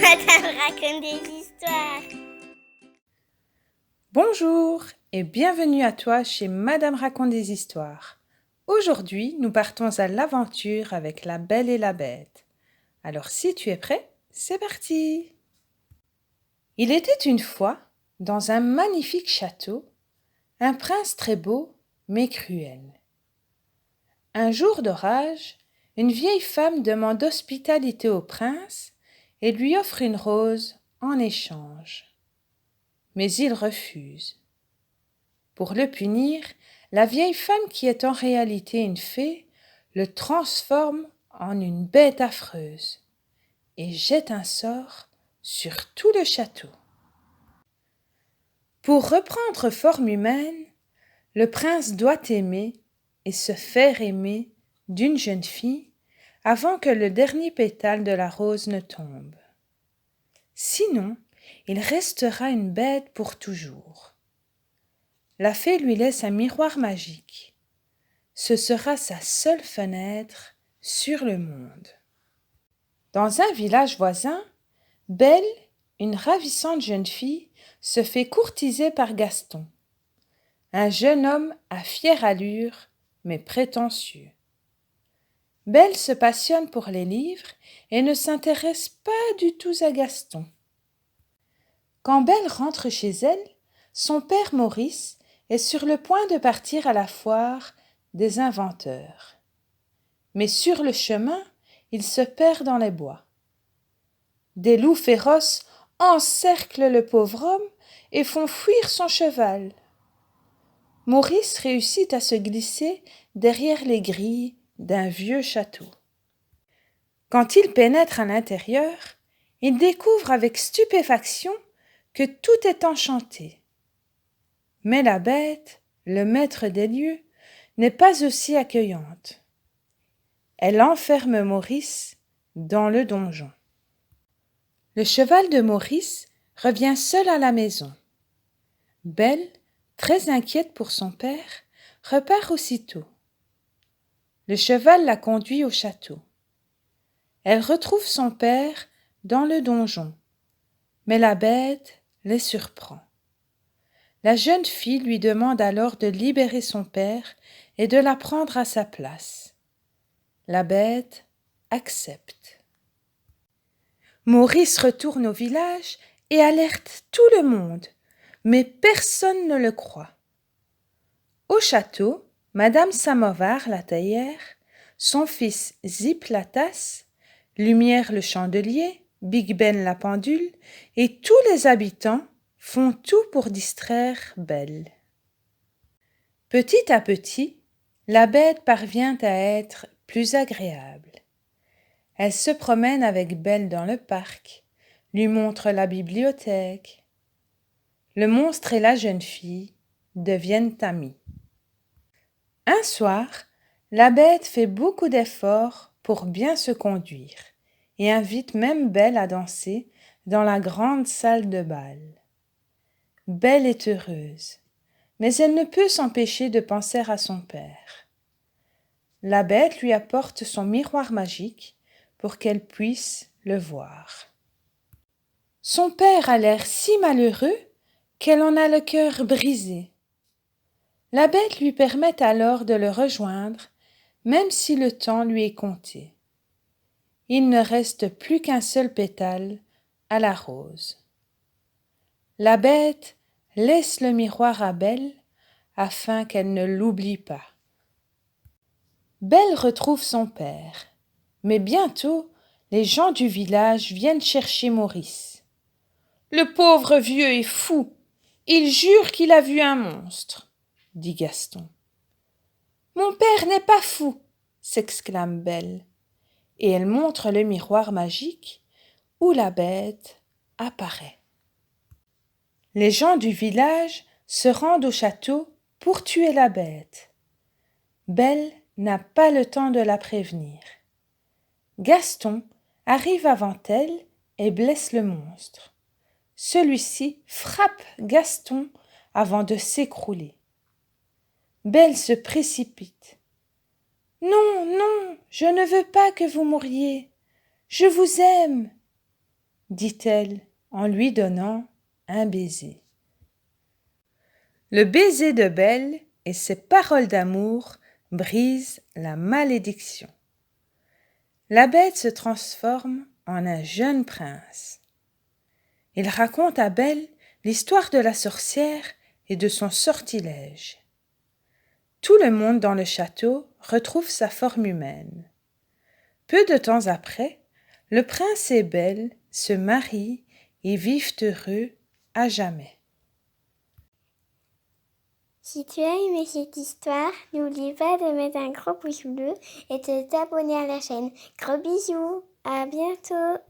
Madame raconte des histoires. Bonjour et bienvenue à toi chez Madame raconte des histoires. Aujourd'hui, nous partons à l'aventure avec la Belle et la Bête. Alors si tu es prêt, c'est parti! Il était une fois, dans un magnifique château, un prince très beau mais cruel. Un jour d'orage, une vieille femme demande hospitalité au prince et lui offre une rose en échange. Mais il refuse. Pour le punir, la vieille femme, qui est en réalité une fée, le transforme en une bête affreuse et jette un sort sur tout le château. Pour reprendre forme humaine, le prince doit aimer et se faire aimer d'une jeune fille avant que le dernier pétale de la rose ne tombe. Sinon, il restera une bête pour toujours. La fée lui laisse un miroir magique. Ce sera sa seule fenêtre sur le monde. Dans un village voisin, Belle, une ravissante jeune fille, se fait courtiser par Gaston, un jeune homme à fière allure, mais prétentieux. Belle se passionne pour les livres et ne s'intéresse pas du tout à Gaston. Quand Belle rentre chez elle, son père Maurice est sur le point de partir à la foire des inventeurs. Mais sur le chemin, il se perd dans les bois. Des loups féroces encerclent le pauvre homme et font fuir son cheval. Maurice réussit à se glisser derrière les grilles d'un vieux château. Quand il pénètre à l'intérieur, il découvre avec stupéfaction que tout est enchanté. Mais la bête, le maître des lieux, n'est pas aussi accueillante. Elle enferme Maurice dans le donjon. Le cheval de Maurice revient seul à la maison. Belle, très inquiète pour son père, repart aussitôt. Le cheval la conduit au château. Elle retrouve son père dans le donjon, mais la bête les surprend. La jeune fille lui demande alors de libérer son père et de la prendre à sa place. La bête accepte. Maurice retourne au village et alerte tout le monde, mais personne ne le croit. Au château, Madame Samovar la taillère, son fils Zip la tasse, Lumière le chandelier, Big Ben la pendule et tous les habitants font tout pour distraire Belle. Petit à petit, la bête parvient à être plus agréable. Elle se promène avec Belle dans le parc, lui montre la bibliothèque. Le monstre et la jeune fille deviennent amis. Un soir, la bête fait beaucoup d'efforts pour bien se conduire et invite même Belle à danser dans la grande salle de bal. Belle est heureuse, mais elle ne peut s'empêcher de penser à son père. La bête lui apporte son miroir magique pour qu'elle puisse le voir. Son père a l'air si malheureux qu'elle en a le cœur brisé. La bête lui permet alors de le rejoindre, même si le temps lui est compté. Il ne reste plus qu'un seul pétale à la rose. La bête laisse le miroir à Belle afin qu'elle ne l'oublie pas. Belle retrouve son père, mais bientôt les gens du village viennent chercher Maurice. Le pauvre vieux est fou, il jure qu'il a vu un monstre, dit Gaston. Mon père n'est pas fou, s'exclame Belle, et elle montre le miroir magique où la bête apparaît. Les gens du village se rendent au château pour tuer la bête. Belle n'a pas le temps de la prévenir. Gaston arrive avant elle et blesse le monstre. Celui-ci frappe Gaston avant de s'écrouler. Belle se précipite. « Non, non, je ne veux pas que vous mouriez. Je vous aime. » dit-elle en lui donnant un baiser. Le baiser de Belle et ses paroles d'amour brisent la malédiction. La bête se transforme en un jeune prince. Il raconte à Belle l'histoire de la sorcière et de son sortilège. Tout le monde dans le château retrouve sa forme humaine. Peu de temps après, le prince et Belle se marient et vivent heureux à jamais. Si tu as aimé cette histoire, n'oublie pas de mettre un gros pouce bleu et de t'abonner à la chaîne. Gros bisous, à bientôt!